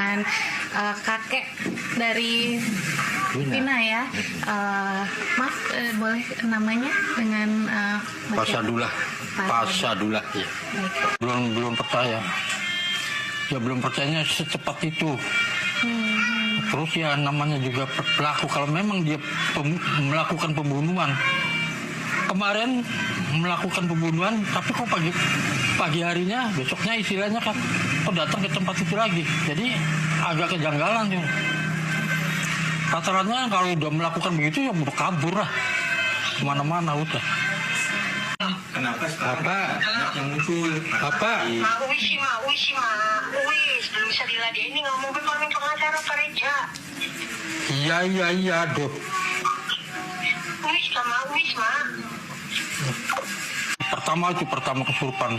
dengan kakek dari Vina ya. Mas boleh namanya dengan Pak Sadullah. Pak Sadullah ya. Belum percaya. Ya belum percayanya secepat itu. Terus ya namanya juga pelaku, kalau memang dia melakukan pembunuhan. Kemarin melakukan pembunuhan, tapi kok pagi harinya, besoknya istilahnya kan kok datang ke tempat itu lagi. Jadi agak kejanggalan tuh. Rata-ratanya kalau udah melakukan begitu ya udah kabur lah. Kemana-mana udah. Kenapa sekarang yang muncul? Apa? Wis, belum bisa diladenin ngomong ke pengacara Pak Reja. Iya, Dok. Wis, Ma. Pertama kesurupan.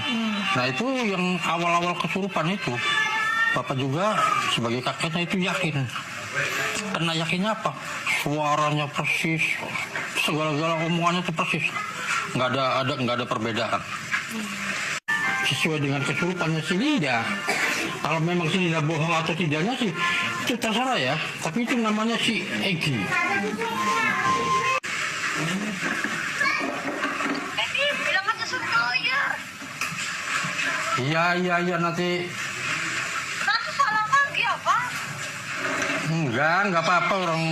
Nah itu yang awal-awal kesurupan itu, Bapak juga sebagai kakeknya itu yakin. Karena yakinnya apa? Suaranya persis, segala-gala omongannya itu persis. Nggak ada perbedaan. Sesuai dengan kesurupannya si Linda. Kalau memang si Linda bohong atau tidaknya sih, itu terserah ya. Tapi itu namanya si Egi. Bilang aja suruh lawyer. Iya nanti. Nanti salah lagi apa? Enggak apa-apa orang.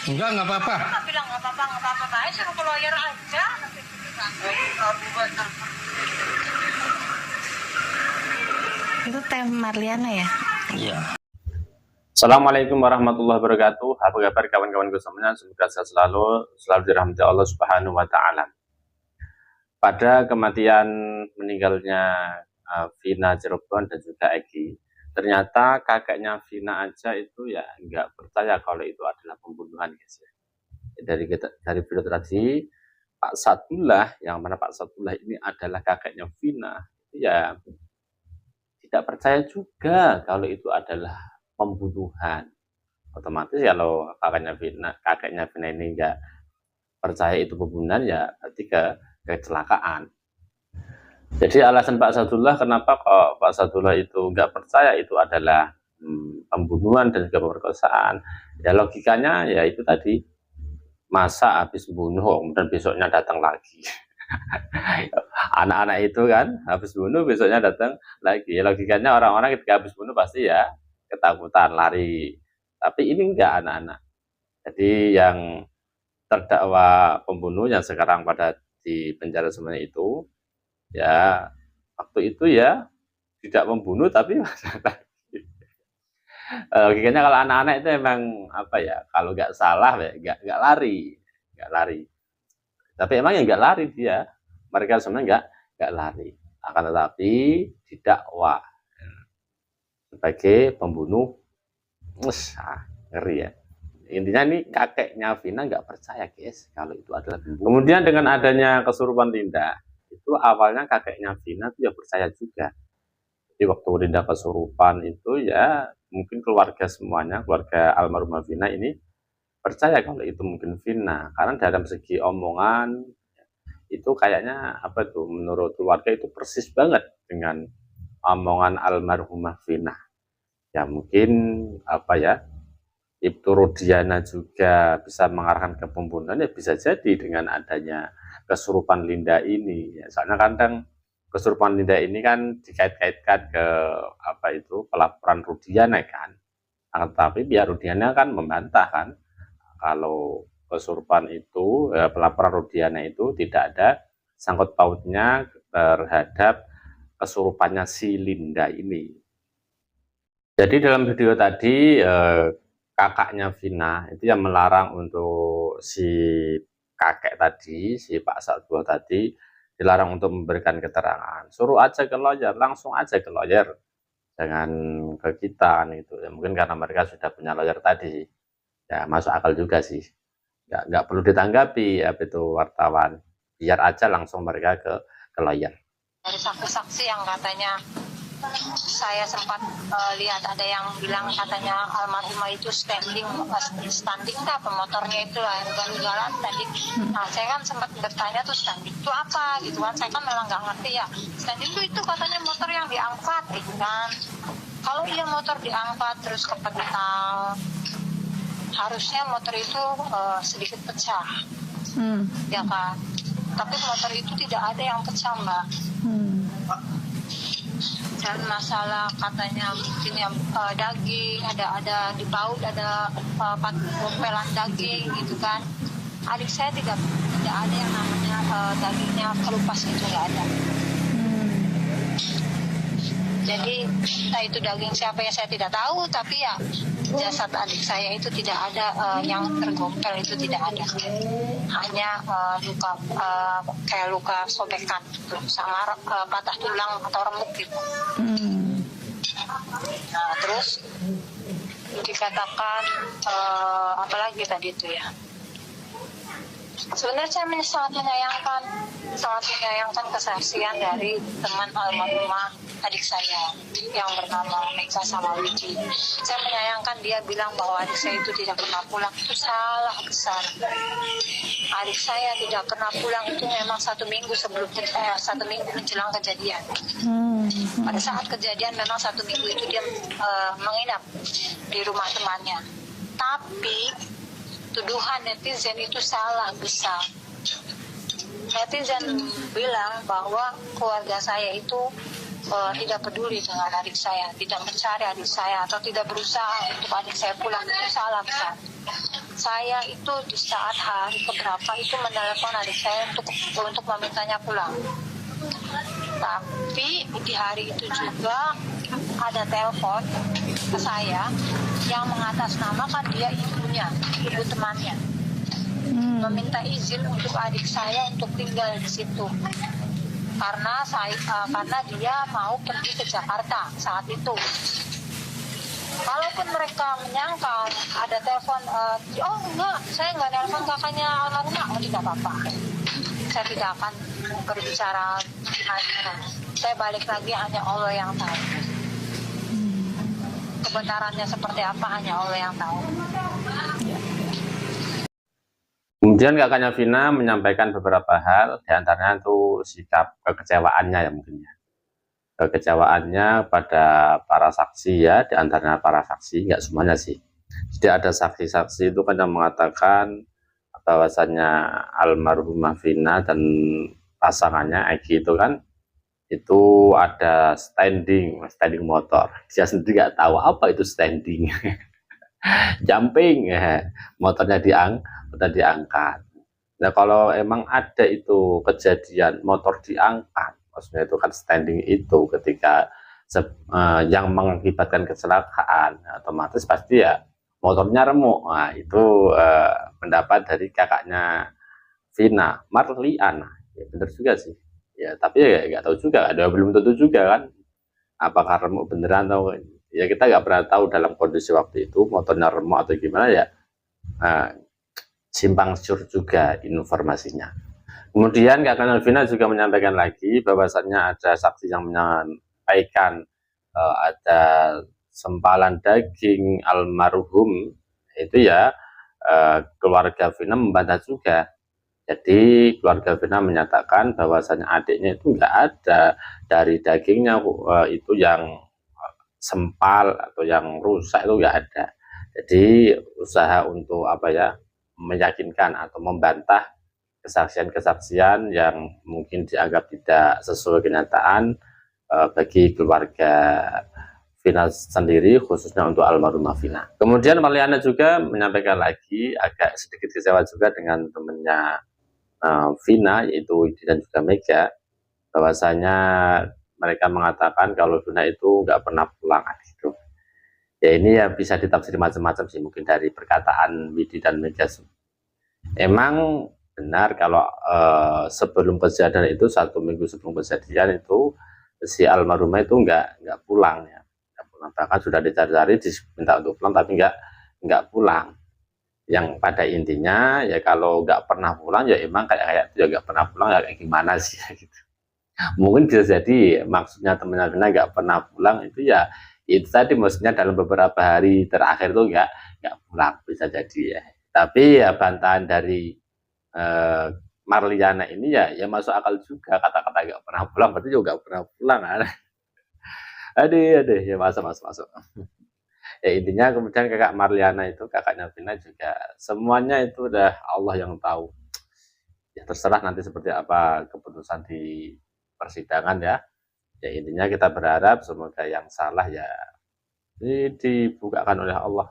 Enggak apa-apa. Kita bilang nggak apa-apa, baik suruh ke lawyer aja. Itu Teh Marliana ya? Iya. Assalamualaikum warahmatullahi wabarakatuh. Apa kabar kawan-kawanku semuanya? Semoga sehat selalu dirahmati Allah Subhanahu wa taala. Pada kematian meninggalnya Vina Cirebon dan juga Egi, ternyata kakeknya Vina aja itu ya nggak percaya kalau itu adalah pembunuhan, guys ya. Dari video tadi Pak Sadullah, yang mana Pak Sadullah ini adalah kakeknya Vina, ya tidak percaya juga kalau itu adalah pembunuhan. Otomatis kalau kakeknya Vina ini nggak percaya itu pembunuhan, ya berarti kecelakaan. Jadi alasan Pak Sadullah kenapa kok Pak Sadullah itu nggak percaya itu adalah pembunuhan dan juga pemerkosaan, ya logikanya ya itu tadi, masa habis bunuh kemudian besoknya datang lagi. Anak-anak itu kan habis bunuh besoknya datang lagi, ya logikanya orang-orang ketika habis bunuh pasti ya ketakutan lari, tapi ini enggak anak-anak. Jadi yang terdakwa pembunuh yang sekarang pada di penjara semuanya itu, ya waktu itu ya tidak membunuh tapi logikanya kalau anak-anak itu emang apa ya, kalau nggak salah ya nggak lari. Tapi emang ya nggak lari dia, mereka sebenarnya nggak lari, akan tetapi didakwa sebagai pembunuh. Ngeri ya. Intinya ini kakeknya Vina nggak percaya, guys, kalau itu adalah pembunuh. Kemudian dengan adanya kesurupan Linda, itu awalnya kakeknya Vina itu ya percaya juga. Jadi waktu Linda kesurupan itu ya mungkin keluarga semuanya, keluarga almarhumah Vina ini percaya kalau itu mungkin Vina, karena dalam segi omongan itu kayaknya apa tuh, menurut keluarga itu persis banget dengan omongan almarhumah Vina. Ya mungkin apa ya, Ibtu Rudiana juga bisa mengarahkan ke pembunuhan, ya bisa jadi dengan adanya kesurupan Linda ini. Ya, soalnya kadang kesurupan Linda ini kan dikait-kaitkan ke apa itu, pelaporan Rudiana kan. Tapi biar Rudiana kan membantah kan, kalau kesurupan itu, pelaporan Rudiana itu tidak ada sangkut pautnya terhadap kesurupannya si Linda ini. Jadi dalam video tadi kakaknya Vina itu yang melarang untuk si kakek tadi, si Pak Sadullah tadi, dilarang untuk memberikan keterangan. Suruh aja ke lawyer, langsung aja ke lawyer, jangan ke kita itu. Ya, mungkin karena mereka sudah punya lawyer tadi. Ya masuk akal juga sih, nggak perlu ditanggapi ya itu wartawan, biar aja langsung mereka ke lawyer. Dari saksi-saksi yang katanya saya sempat lihat ada yang bilang katanya almarhumah itu standing apa motornya itu lah yang jalan standing. Nah saya kan sempat bertanya tuh standing itu apa gitu kan, saya kan memang nggak ngerti ya. Standing itu katanya motor yang diangkat gitu kan. Kalau iya motor diangkat terus ke pedal. Harusnya motor itu sedikit pecah, ya kan? Tapi motor itu tidak ada yang pecah, Mbak. Dan masalah katanya mungkin yang daging ada di paut ada pempelan daging gitu kan. Adik saya tidak ada yang namanya dagingnya kelupas, itu nggak ada. Jadi entah itu daging siapa ya saya tidak tahu, tapi ya jasad adik saya itu tidak ada yang tergompel, itu tidak ada. Hanya luka kayak luka sobekan gitu, sama patah tulang atau remuk gitu. Nah terus dikatakan apalagi tadi itu ya. Sebenarnya saya sangat menyayangkan kesaksian dari teman almarhumah adik saya yang bernama Mega sama Widi. Saya menyayangkan dia bilang bahwa adik saya itu tidak pernah pulang. Itu salah besar. Adik saya tidak pernah pulang itu memang 1 minggu sebelum 1 minggu menjelang kejadian. Pada saat kejadian memang 1 minggu itu dia menginap di rumah temannya. Tapi tuduhan netizen itu salah besar. Netizen bilang bahwa keluarga saya itu tidak peduli dengan adik saya, tidak mencari adik saya, atau tidak berusaha untuk adik saya pulang. Itu salah besar. Saya itu di saat hari keberapa itu menelepon adik saya untuk memintanya pulang. Tapi di hari itu juga ada telepon ke saya yang mengatasnamakan dia ibu temannya, meminta izin untuk adik saya untuk tinggal di situ karena dia mau pergi ke Jakarta saat itu. Kalaupun mereka menyangka ada telepon, oh enggak, saya enggak telepon kakaknya almarhumah, oh tidak apa-apa, saya tidak akan berbicara gimana. Saya balik lagi, hanya Allah yang tahu. Kebenarannya seperti apa hanya Allah yang tahu. Kemudian kakaknya Vina menyampaikan beberapa hal, diantaranya itu sikap kekecewaannya ya mungkin ya. Kekecewaannya pada para saksi ya, diantaranya para saksi, nggak semuanya sih. Jadi ada saksi-saksi itu kan yang mengatakan bahwasannya almarhumah Vina dan pasangannya Egy itu kan itu ada standing motor. Dia sendiri nggak tahu apa itu standing. Jumping, motornya diangkat. Nah kalau emang ada itu kejadian motor diangkat, maksudnya itu kan standing itu ketika yang mengakibatkan kecelakaan, otomatis pasti ya motornya remuk. Nah itu pendapat dari kakaknya Vina, Marliana. Ya benar juga sih. Ya tapi ya nggak tahu juga, ada belum tentu juga kan apakah remuk beneran atau ya kita nggak pernah tahu dalam kondisi waktu itu motornya remuk atau gimana ya. Simpang siur juga informasinya. Kemudian kakaknya Vina juga menyampaikan lagi bahwasannya ada saksi yang menyampaikan ada sempalan daging almarhum itu ya, keluarga Vina membantah juga. Jadi keluarga Vina menyatakan bahwasannya adiknya itu nggak ada dari dagingnya itu yang sempal atau yang rusak itu nggak ada. Jadi usaha untuk apa ya, meyakinkan atau membantah kesaksian-kesaksian yang mungkin dianggap tidak sesuai kenyataan bagi keluarga Vina sendiri, khususnya untuk almarhumah Vina. Kemudian Marliana juga menyampaikan lagi agak sedikit kecewa juga dengan temannya Vina, yaitu Widi dan juga Mega, bahwasanya mereka mengatakan kalau Vina itu nggak pernah pulang gitu. Ya ini ya bisa ditafsir macam-macam sih, mungkin dari perkataan Widi dan Mega. Emang benar kalau sebelum kejadian itu 1 minggu sebelum kejadian itu si almarhumah itu nggak pulang ya, nggak pulang. Bahkan sudah dicari-cari diminta untuk pulang tapi nggak pulang. Yang pada intinya ya kalau nggak pernah pulang ya emang kayak itu ya nggak pernah pulang ya kayak gimana sih gitu. Mungkin bisa jadi maksudnya temennya Vina nggak pernah pulang itu ya itu tadi, maksudnya dalam beberapa hari terakhir tuh nggak pulang, bisa jadi ya. Tapi ya bantahan dari Marliana ini ya masuk akal juga, kata-kata nggak pernah pulang berarti juga nggak pernah pulang kan. Aduh, ya masuk. Ya intinya kemudian kakak Marliana itu, kakaknya Vina juga, semuanya itu udah Allah yang tahu. Ya terserah nanti seperti apa keputusan di persidangan ya. Ya intinya kita berharap semoga yang salah ya dibukakan oleh Allah,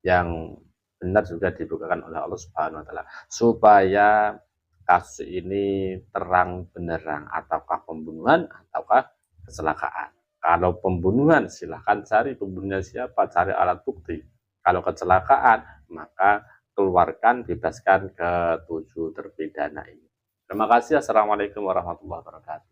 yang benar juga dibukakan oleh Allah Subhanahu wa taala, supaya kasus ini terang benderang, ataukah pembunuhan ataukah kecelakaan. Kalau pembunuhan silahkan cari pembunuhnya siapa, cari alat bukti. Kalau kecelakaan maka keluarkan, bebaskan ke-7 terpidana ini. Terima kasih. Assalamualaikum warahmatullahi wabarakatuh.